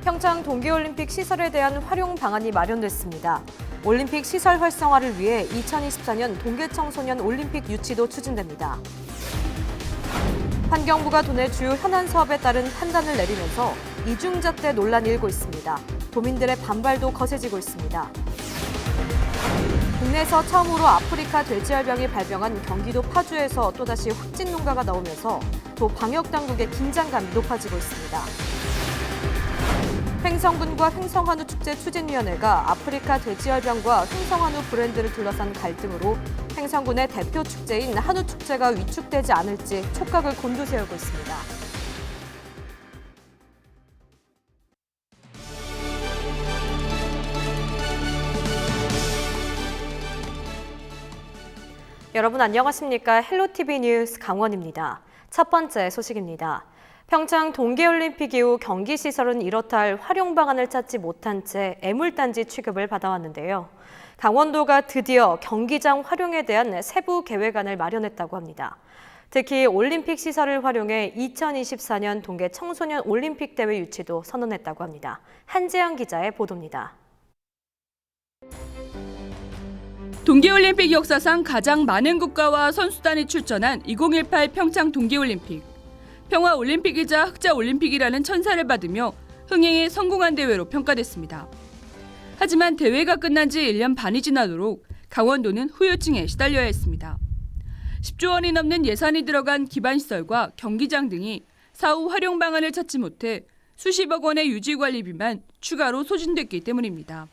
평창 동계올림픽 시설에 대한 활용 방안이 마련됐습니다. 올림픽 시설 활성화를 위해 2024년 동계청소년 올림픽 유치도 추진됩니다. 환경부가 도내 주요 현안 사업에 따른 판단을 내리면서 이중잣대 논란이 일고 있습니다. 도민들의 반발도 거세지고 있습니다. 국내에서 처음으로 아프리카 돼지열병이 발병한 경기도 파주에서 또다시 확진 농가가 나오면서 도 방역당국의 긴장감이 높아지고 있습니다. 횡성군과 횡성한우 축제 추진위원회가 아프리카 돼지열병과 횡성한우 브랜드를 둘러싼 갈등으로 횡성군의 대표 축제인 한우축제가 위축되지 않을지 촉각을 곤두세우고 있습니다. 여러분 안녕하십니까? 헬로티비 뉴스 강원입니다. 첫 번째 소식입니다. 평창 동계올림픽 이후 경기시설은 이렇다 할 활용 방안을 찾지 못한 채 애물단지 취급을 받아왔는데요. 강원도가 드디어 경기장 활용에 대한 세부 계획안을 마련했다고 합니다. 특히 올림픽 시설을 활용해 2024년 동계 청소년 올림픽 대회 유치도 선언했다고 합니다. 한재영 기자의 보도입니다. 동계올림픽 역사상 가장 많은 국가와 선수단이 출전한 2018 평창 동계올림픽. 평화올림픽이자 흑자올림픽이라는 천사를 받으며 흥행에 성공한 대회로 평가됐습니다. 하지만 대회가 끝난 지 1년 반이 지나도록 강원도는 후유증에 시달려야 했습니다. 10조 원이 넘는 예산이 들어간 기반시설과 경기장 등이 사후 활용 방안을 찾지 못해 수십억 원의 유지관리비만 추가로 소진됐기 때문입니다.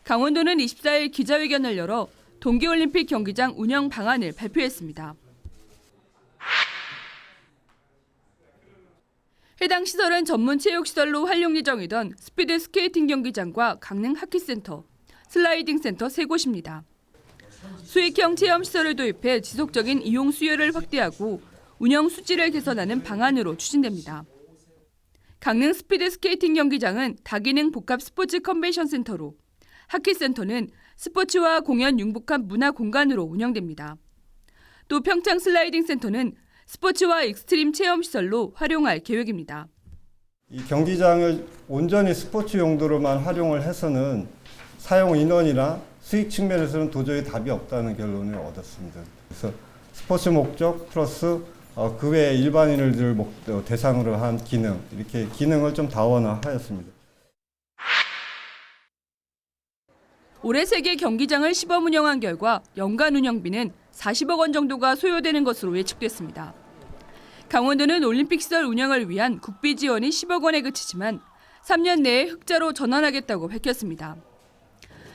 강원도는 24일 기자회견을 열어 동계올림픽 경기장 운영 방안을 발표했습니다. 해당 시설은 전문 체육시설로 활용 예정이던 스피드 스케이팅 경기장과 강릉 하키센터, 슬라이딩 센터 3곳입니다. 수익형 체험시설을 도입해 지속적인 이용 수요를 확대하고 운영 수지를 개선하는 방안으로 추진됩니다. 강릉 스피드 스케이팅 경기장은 다기능 복합 스포츠 컨벤션 센터로, 하키센터는 스포츠와 공연 융복한 문화 공간으로 운영됩니다. 또 평창 슬라이딩 센터는 스포츠와 익스트림 체험시설로 활용할 계획입니다. 이 경기장을 온전히 스포츠 용도로만 활용을 해서는 사용 인원이나 수익 측면에서는 도저히 답이 없다는 결론을 얻었습니다. 그래서 스포츠 목적 플러스 그 외 일반인을 대상으로 한 기능, 이렇게 기능을 좀 다원화하였습니다. 올해 3개 경기장을 시범 운영한 결과 연간 운영비는 40억 원 정도가 소요되는 것으로 예측됐습니다. 강원도는 올림픽 시설 운영을 위한 국비 지원이 10억 원에 그치지만 3년 내에 흑자로 전환하겠다고 밝혔습니다.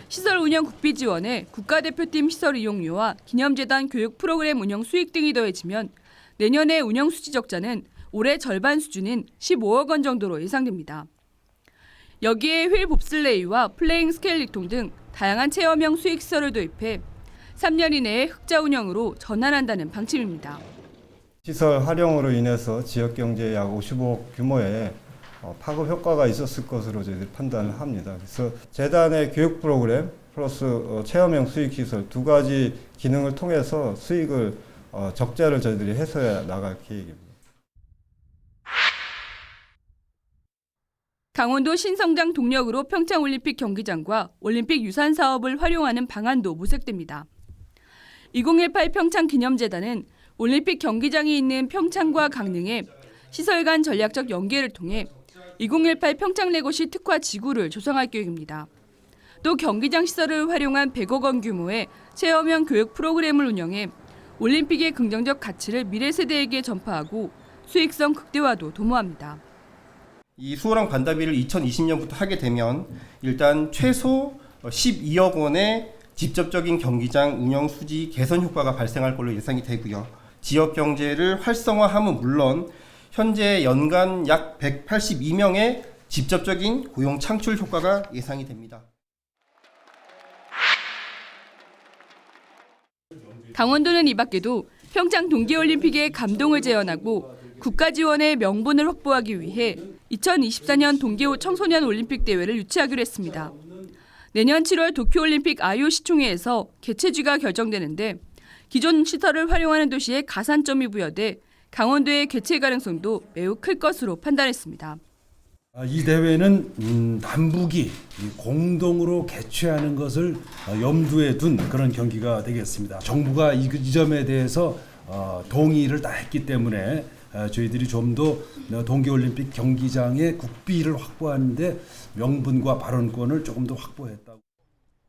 시설 운영 국비 지원에 국가대표팀 시설 이용료와 기념재단 교육 프로그램 운영 수익 등이 더해지면 내년의 운영 수지 적자는 올해 절반 수준인 15억 원 정도로 예상됩니다. 여기에 휠 봅슬레이와 플레잉 스케일리통 등 다양한 체험형 수익 시설을 도입해 3년 이내에 흑자 운영으로 전환한다는 방침입니다. 시설 활용으로 인해서 지역 경제에 약 55억 규모의 파급 효과가 있었을 것으로 저희들이 판단을 합니다. 그래서 재단의 교육 프로그램 플러스 체험형 수익 시설 두 가지 기능을 통해서 수익을 적자를 저희들이 해소해 나갈 계획입니다. 강원도 신성장 동력으로 평창올림픽 경기장과 올림픽 유산 사업을 활용하는 방안도 모색됩니다. 2018 평창기념재단은 올림픽 경기장이 있는 평창과 강릉에 시설 간 전략적 연계를 통해 2018 평창 레거시 특화 지구를 조성할 계획입니다. 또 경기장 시설을 활용한 100억 원 규모의 체험형 교육 프로그램을 운영해 올림픽의 긍정적 가치를 미래 세대에게 전파하고 수익성 극대화도 도모합니다. 이 수호랑 반다비를 2020년부터 하게 되면 일단 최소 12억 원의 직접적인 경기장 운영 수지 개선 효과가 발생할 걸로 예상이 되고요. 지역 경제를 활성화함은 물론 현재 연간 약 182명의 직접적인 고용 창출 효과가 예상이 됩니다. 강원도는 이 밖에도 평창 동계올림픽의 감동을 재현하고 국가 지원의 명분을 확보하기 위해 2024년 동계 청소년 올림픽 대회를 유치하기로 했습니다. 내년 7월 도쿄올림픽 IOC 총회에서 개최지가 결정되는데 기존 시설을 활용하는 도시에 가산점이 부여돼 강원도의 개최 가능성도 매우 클 것으로 판단했습니다. 이 대회는 남북이 공동으로 개최하는 것을 염두에 둔 그런 경기가 되겠습니다. 정부가 이 점에 대해서 동의를 다 했기 때문에 저희들이 좀 더 동계올림픽 경기장의 국비를 확보하는데 명분과 발언권을 조금 더 확보했다고.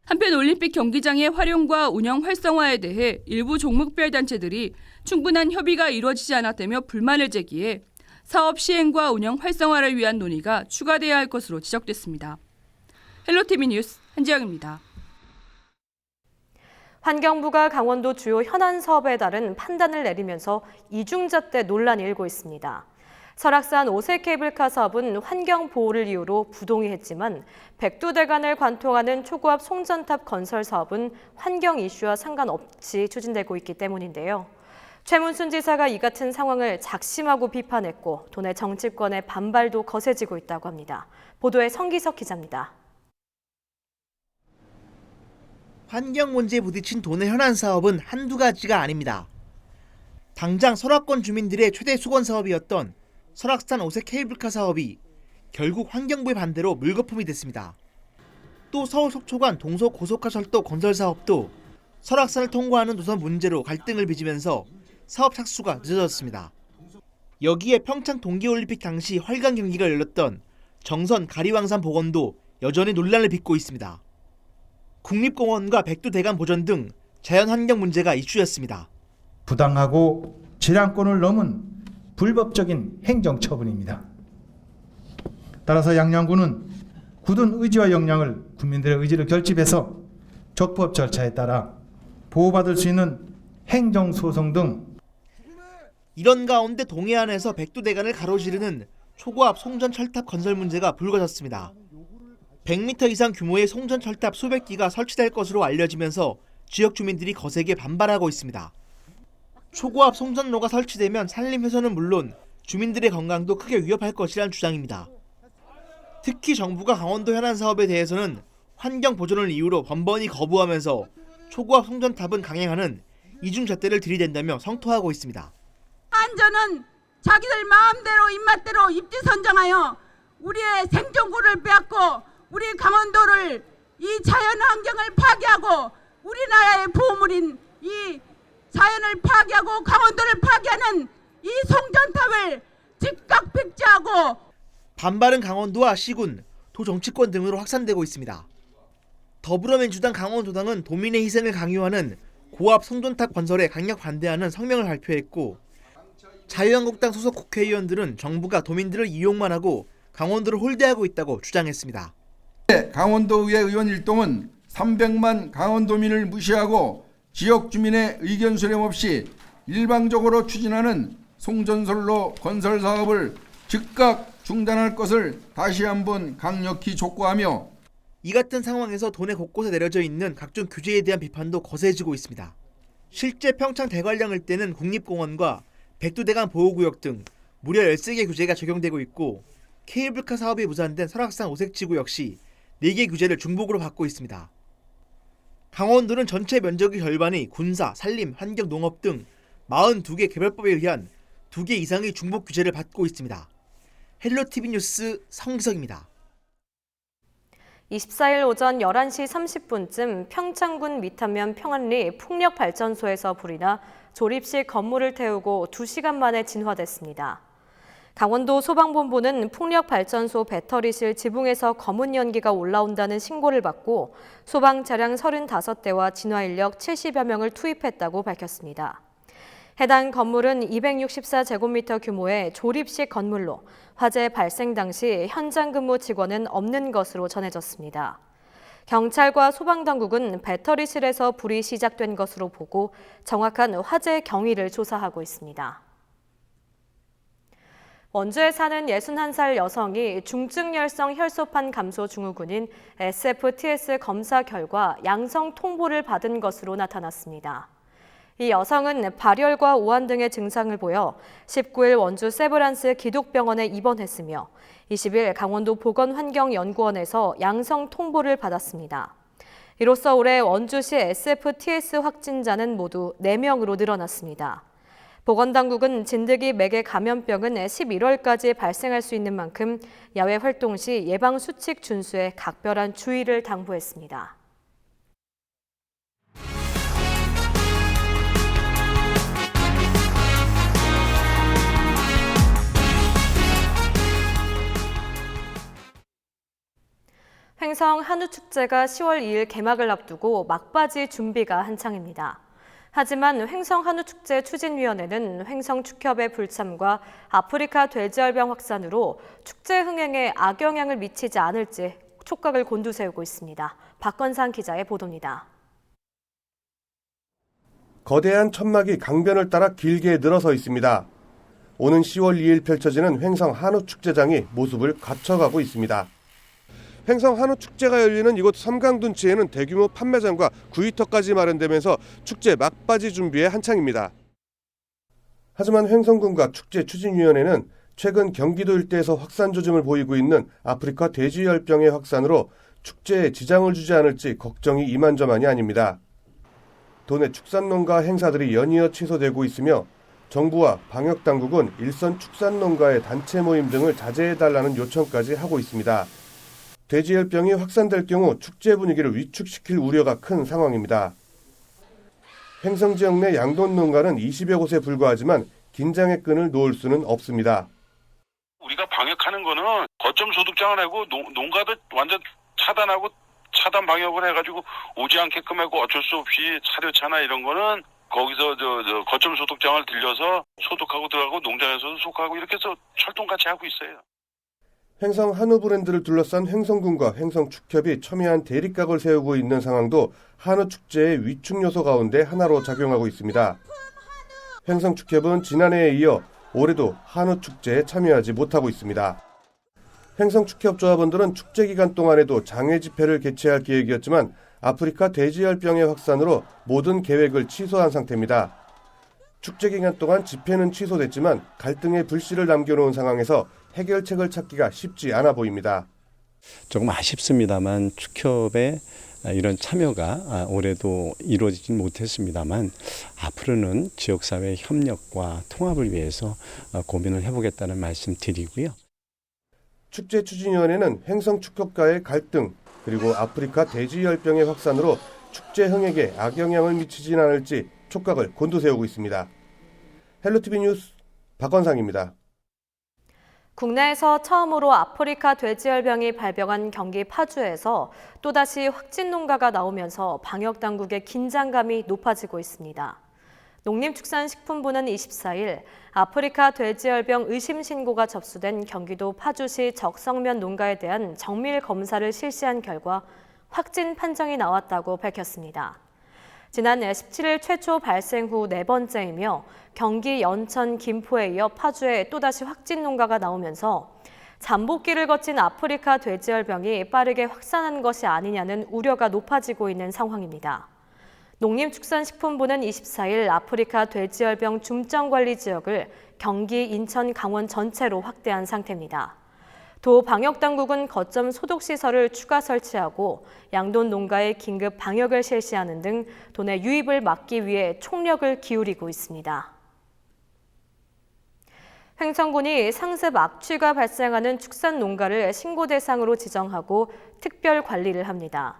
한편 올림픽 경기장의 활용과 운영 활성화에 대해 일부 종목별 단체들이 충분한 협의가 이루어지지 않았다며 불만을 제기해 사업 시행과 운영 활성화를 위한 논의가 추가돼야 할 것으로 지적됐습니다. 헬로티비 뉴스 한지영입니다. 환경부가 강원도 주요 현안 사업에 따른 판단을 내리면서 이중잣대 논란이 일고 있습니다. 설악산 오색 케이블카 사업은 환경 보호를 이유로 부동의했지만 백두대간을 관통하는 초고압 송전탑 건설 사업은 환경 이슈와 상관없이 추진되고 있기 때문인데요. 최문순 지사가 이 같은 상황을 작심하고 비판했고 도내 정치권의 반발도 거세지고 있다고 합니다. 보도에 성기석 기자입니다. 환경 문제에 부딪힌 도내 현안 사업은 한두 가지가 아닙니다. 당장 설악권 주민들의 최대 수건 사업이었던 설악산 오색 케이블카 사업이 결국 환경부의 반대로 물거품이 됐습니다. 또 서울 속초간 동서 고속화철도 건설 사업도 설악산을 통과하는 노선 문제로 갈등을 빚으면서 사업 착수가 늦어졌습니다. 여기에 평창 동계올림픽 당시 활강 경기가 열렸던 정선 가리왕산 복원도 여전히 논란을 빚고 있습니다. 국립공원과 백두대간 보전 등 자연환경 문제가 이슈였습니다. 부당하고 질량권을 넘은 불법적인 행정처분입니다. 따라서 양양군은 굳은 의지와 역량을 국민들의 의지를 결집해서 적법 절차에 따라 보호받을 수 있는 행정소송 등 이런 가운데 동해안에서 백두대간을 가로지르는 초고압 송전철탑 건설 문제가 불거졌습니다. 100m 이상 규모의 송전철탑 수백 기가 설치될 것으로 알려지면서 지역 주민들이 거세게 반발하고 있습니다. 초고압 송전로가 설치되면 산림훼손은 물론 주민들의 건강도 크게 위협할 것이라는 주장입니다. 특히 정부가 강원도 현안 사업에 대해서는 환경 보존을 이유로 번번이 거부하면서 초고압 송전탑은 강행하는 이중잣대를 들이댄다며 성토하고 있습니다. 안전은 자기들 마음대로 입맛대로 입지 선정하여 우리의 생존권을 빼앗고 우리 강원도를 이 자연 환경을 파괴하고 우리나라의 보물인 이 자연을 파괴하고 강원도를 파괴하는 이 송전탑을 즉각 폐지하고. 반발은 강원도와 시군, 도 정치권 등으로 확산되고 있습니다. 더불어민주당 강원도당은 도민의 희생을 강요하는 고압 송전탑 건설에 강력 반대하는 성명을 발표했고, 자유한국당 소속 국회의원들은 정부가 도민들을 이용만 하고 강원도를 홀대하고 있다고 주장했습니다. 강원도의회 의원 일동은 300만 강원도민을 무시하고 지역 주민의 의견 수렴 없이 일방적으로 추진하는 송전선로 건설 사업을 즉각 중단할 것을 다시 한번 강력히 촉구하며, 이 같은 상황에서 도내 곳곳에 내려져 있는 각종 규제에 대한 비판도 거세지고 있습니다. 실제 평창 대관령 일대는 국립공원과 백두대간 보호구역 등 무려 13개 규제가 적용되고 있고, 케이블카 사업이 무산된 설악산 오색지구 역시 4개 규제를 중복으로 받고 있습니다. 강원도는 전체 면적의 절반이 군사, 산림, 환경, 농업 등 42개 개별법에 의한 2개 이상의 중복 규제를 받고 있습니다. 헬로티비 뉴스 성기석입니다. 24일 오전 11시 30분쯤 평창군 미탄면 평안리 풍력발전소에서 불이 나 조립식 건물을 태우고 2시간 만에 진화됐습니다. 강원도 소방본부는 풍력발전소 배터리실 지붕에서 검은 연기가 올라온다는 신고를 받고 소방 차량 35대와 진화인력 70여 명을 투입했다고 밝혔습니다. 해당 건물은 264제곱미터 규모의 조립식 건물로 화재 발생 당시 현장 근무 직원은 없는 것으로 전해졌습니다. 경찰과 소방당국은 배터리실에서 불이 시작된 것으로 보고 정확한 화재 경위를 조사하고 있습니다. 원주에 사는 61살 여성이 중증열성 혈소판 감소 증후군인 SFTS 검사 결과 양성 통보를 받은 것으로 나타났습니다. 이 여성은 발열과 오한 등의 증상을 보여 19일 원주 세브란스 기독병원에 입원했으며 20일 강원도 보건환경연구원에서 양성 통보를 받았습니다. 이로써 올해 원주시 SFTS 확진자는 모두 4명으로 늘어났습니다. 보건당국은 진드기 매개 감염병은 11월까지 발생할 수 있는 만큼 야외 활동 시 예방 수칙 준수에 각별한 주의를 당부했습니다. 횡성 한우축제가 10월 2일 개막을 앞두고 막바지 준비가 한창입니다. 하지만 횡성 한우축제 추진위원회는 횡성축협의 불참과 아프리카 돼지열병 확산으로 축제 흥행에 악영향을 미치지 않을지 촉각을 곤두세우고 있습니다. 박건상 기자의 보도입니다. 거대한 천막이 강변을 따라 길게 늘어서 있습니다. 오는 10월 2일 펼쳐지는 횡성 한우축제장이 모습을 갖춰가고 있습니다. 횡성 한우축제가 열리는 이곳 섬강둔치에는 대규모 판매장과 구이터까지 마련되면서 축제 막바지 준비에 한창입니다. 하지만 횡성군과 축제 추진위원회는 최근 경기도 일대에서 확산 조짐을 보이고 있는 아프리카 돼지열병의 확산으로 축제에 지장을 주지 않을지 걱정이 이만저만이 아닙니다. 도내 축산농가 행사들이 연이어 취소되고 있으며 정부와 방역당국은 일선 축산농가의 단체 모임 등을 자제해달라는 요청까지 하고 있습니다. 돼지열병이 확산될 경우 축제 분위기를 위축시킬 우려가 큰 상황입니다. 횡성 지역 내 양돈 농가는 20여 곳에 불과하지만 긴장의 끈을 놓을 수는 없습니다. 우리가 방역하는 거는 거점 소득장을 하고 농가도 완전 차단하고 차단 방역을 해가지고 오지 않게끔 하고 어쩔 수 없이 사료차나 이런 거는 거기서 거점 소득장을 들려서 소독하고 들어가고 농장에서도 소독하고 이렇게 해서 철동같이 하고 있어요. 횡성 한우 브랜드를 둘러싼 횡성군과 횡성축협이 첨예한 대립각을 세우고 있는 상황도 한우축제의 위축 요소 가운데 하나로 작용하고 있습니다. 횡성축협은 지난해에 이어 올해도 한우축제에 참여하지 못하고 있습니다. 횡성축협 조합원들은 축제 기간 동안에도 장외 집회를 개최할 계획이었지만 아프리카 돼지열병의 확산으로 모든 계획을 취소한 상태입니다. 축제 기간 동안 집회는 취소됐지만 갈등의 불씨를 남겨놓은 상황에서 해결책을 찾기가 쉽지 않아 보입니다. 조금 아쉽습니다만 축협의 이런 참여가 올해도 이루어지지 못했습니다만 앞으로는 지역사회 협력과 통합을 위해서 고민을 해보겠다는 말씀 드리고요. 축제 추진위원회는 횡성축협과의 갈등 그리고 아프리카 돼지열병의 확산으로 축제 흥행에 악영향을 미치진 않을지 촉각을 곤두세우고 있습니다. 헬로티비 뉴스 박건상입니다. 국내에서 처음으로 아프리카 돼지열병이 발병한 경기 파주에서 또다시 확진 농가가 나오면서 방역당국의 긴장감이 높아지고 있습니다. 농림축산식품부는 24일 아프리카 돼지열병 의심 신고가 접수된 경기도 파주시 적성면 농가에 대한 정밀 검사를 실시한 결과 확진 판정이 나왔다고 밝혔습니다. 지난 17일 최초 발생 후 네 번째이며 경기 연천, 김포에 이어 파주에 또다시 확진 농가가 나오면서 잠복기를 거친 아프리카 돼지열병이 빠르게 확산한 것이 아니냐는 우려가 높아지고 있는 상황입니다. 농림축산식품부는 24일 아프리카 돼지열병 중점관리 지역을 경기, 인천, 강원 전체로 확대한 상태입니다. 도 방역당국은 거점 소독시설을 추가 설치하고 양돈 농가에 긴급 방역을 실시하는 등 도내 유입을 막기 위해 총력을 기울이고 있습니다. 횡성군이 상습 악취가 발생하는 축산 농가를 신고 대상으로 지정하고 특별 관리를 합니다.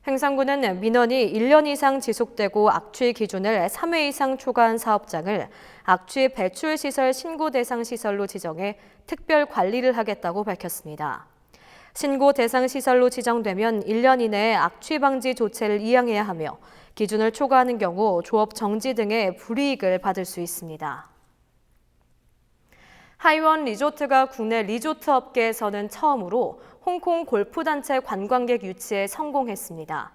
횡성군은 민원이 1년 이상 지속되고 악취 기준을 3회 이상 초과한 사업장을 악취 배출 시설 신고 대상 시설로 지정해 특별 관리를 하겠다고 밝혔습니다. 신고 대상 시설로 지정되면 1년 이내에 악취 방지 조치를 이행해야 하며 기준을 초과하는 경우 조업 정지 등의 불이익을 받을 수 있습니다. 하이원 리조트가 국내 리조트 업계에서는 처음으로 홍콩 골프단체 관광객 유치에 성공했습니다.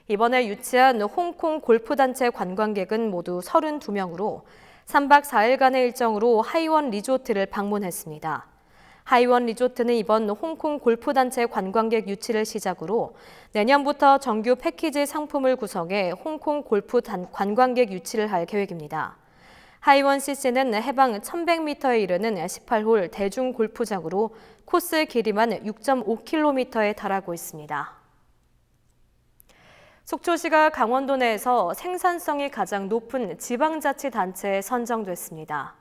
이번에 유치한 홍콩 골프단체 관광객은 모두 32명으로 3박 4일간의 일정으로 하이원 리조트를 방문했습니다. 하이원 리조트는 이번 홍콩 골프단체 관광객 유치를 시작으로 내년부터 정규 패키지 상품을 구성해 홍콩 골프 관광객 유치를 할 계획입니다. 하이원 CC는 해방 1100m에 이르는 18홀 대중 골프장으로 코스 길이만 6.5km에 달하고 있습니다. 속초시가 강원도 내에서 생산성이 가장 높은 지방자치단체에 선정됐습니다.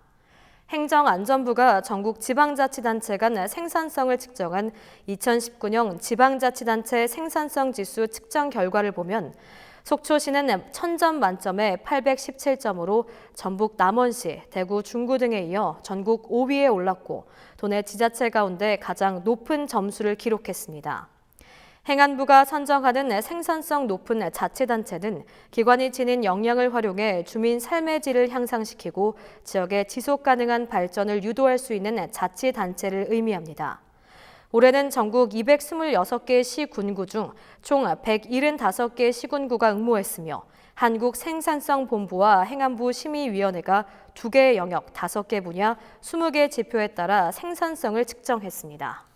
행정안전부가 전국 지방자치단체 간 생산성을 측정한 2019년 지방자치단체 생산성 지수 측정 결과를 보면 속초시는 1000점 만점에 817점으로 전북 남원시, 대구 중구 등에 이어 전국 5위에 올랐고 도내 지자체 가운데 가장 높은 점수를 기록했습니다. 행안부가 선정하는 생산성 높은 자치단체는 기관이 지닌 역량을 활용해 주민 삶의 질을 향상시키고 지역의 지속 가능한 발전을 유도할 수 있는 자치단체를 의미합니다. 올해는 전국 226개 시군구 중 총 175개 시군구가 응모했으며 한국생산성본부와 행안부 심의위원회가 2개의 영역, 5개 분야, 20개 지표에 따라 생산성을 측정했습니다.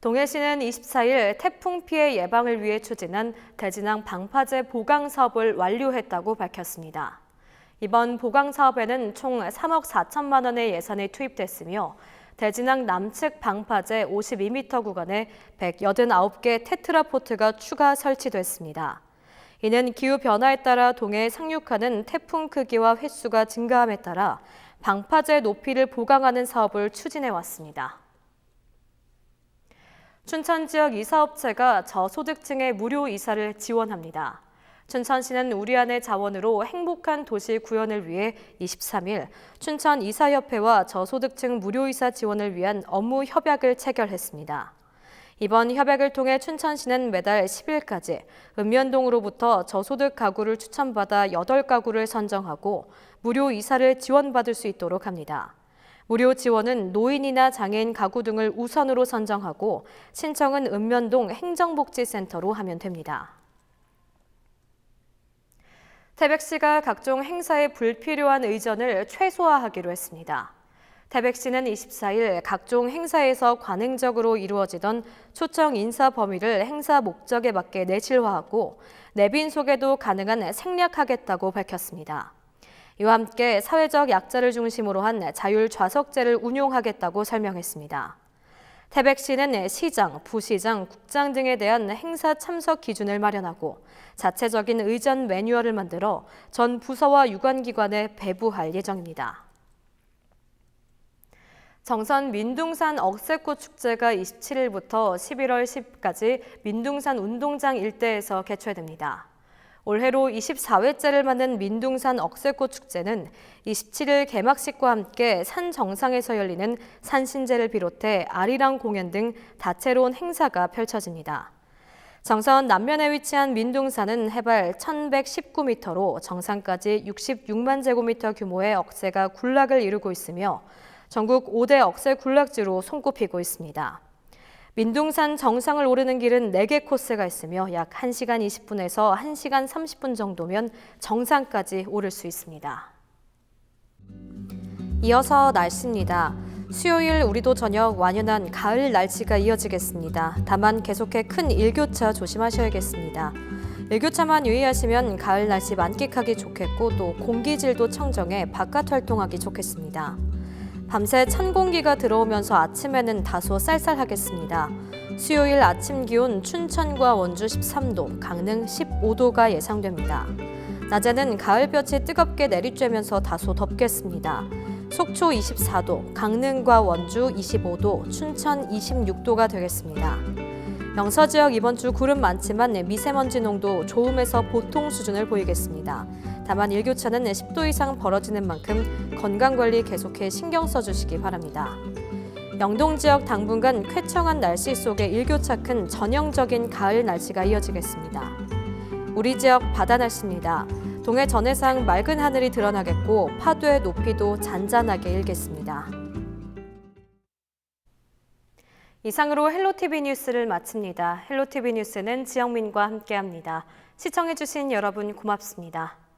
동해시는 24일 태풍 피해 예방을 위해 추진한 대진항 방파제 보강 사업을 완료했다고 밝혔습니다. 이번 보강 사업에는 총 3억 4천만 원의 예산이 투입됐으며 대진항 남측 방파제 52m 구간에 189개 테트라포트가 추가 설치됐습니다. 이는 기후변화에 따라 동해에 상륙하는 태풍 크기와 횟수가 증가함에 따라 방파제 높이를 보강하는 사업을 추진해 왔습니다. 춘천 지역 이사업체가 저소득층의 무료 이사를 지원합니다. 춘천시는 우리 안의 자원으로 행복한 도시 구현을 위해 23일 춘천 이사협회와 저소득층 무료 이사 지원을 위한 업무 협약을 체결했습니다. 이번 협약을 통해 춘천시는 매달 10일까지 읍면동으로부터 저소득 가구를 추천받아 8가구를 선정하고 무료 이사를 지원받을 수 있도록 합니다. 무료 지원은 노인이나 장애인 가구 등을 우선으로 선정하고 신청은 읍면동 행정복지센터로 하면 됩니다. 태백시가 각종 행사에 불필요한 의전을 최소화하기로 했습니다. 태백시는 24일 각종 행사에서 관행적으로 이루어지던 초청 인사 범위를 행사 목적에 맞게 내실화하고 내빈 소개도 가능한 생략하겠다고 밝혔습니다. 이와 함께 사회적 약자를 중심으로 한 자율 좌석제를 운용하겠다고 설명했습니다. 태백시는 시장, 부시장, 국장 등에 대한 행사 참석 기준을 마련하고 자체적인 의전 매뉴얼을 만들어 전 부서와 유관기관에 배부할 예정입니다. 정선 민둥산 억새꽃 축제가 27일부터 11월 10일까지 민둥산 운동장 일대에서 개최됩니다. 올해로 24회째를 맞는 민둥산 억새꽃 축제는 27일 개막식과 함께 산 정상에서 열리는 산신제를 비롯해 아리랑 공연 등 다채로운 행사가 펼쳐집니다. 정선 남면에 위치한 민둥산은 해발 1119m로 정상까지 66만 제곱미터 규모의 억새가 군락을 이루고 있으며 전국 5대 억새 군락지로 손꼽히고 있습니다. 민둥산 정상을 오르는 길은 4개 코스가 있으며 약 1시간 20분에서 1시간 30분 정도면 정상까지 오를 수 있습니다. 이어서 날씨입니다. 수요일 우리도 저녁 완연한 가을 날씨가 이어지겠습니다. 다만 계속해 큰 일교차 조심하셔야겠습니다. 일교차만 유의하시면 가을 날씨 만끽하기 좋겠고 또 공기질도 청정해 바깥 활동하기 좋겠습니다. 밤새 찬 공기가 들어오면서 아침에는 다소 쌀쌀하겠습니다. 수요일 아침 기온 춘천과 원주 13도, 강릉 15도가 예상됩니다. 낮에는 가을볕이 뜨겁게 내리쬐면서 다소 덥겠습니다. 속초 24도, 강릉과 원주 25도, 춘천 26도가 되겠습니다. 영서 지역 이번 주 구름 많지만 미세먼지 농도 좋음에서 보통 수준을 보이겠습니다. 다만 일교차는 10도 이상 벌어지는 만큼 건강관리 계속해 신경 써주시기 바랍니다. 영동 지역 당분간 쾌청한 날씨 속에 일교차 큰 전형적인 가을 날씨가 이어지겠습니다. 우리 지역 바다 날씨입니다. 동해 전해상 맑은 하늘이 드러나겠고 파도의 높이도 잔잔하게 일겠습니다. 이상으로 헬로티비 뉴스를 마칩니다. 헬로티비 뉴스는 지영민과 함께합니다. 시청해주신 여러분 고맙습니다.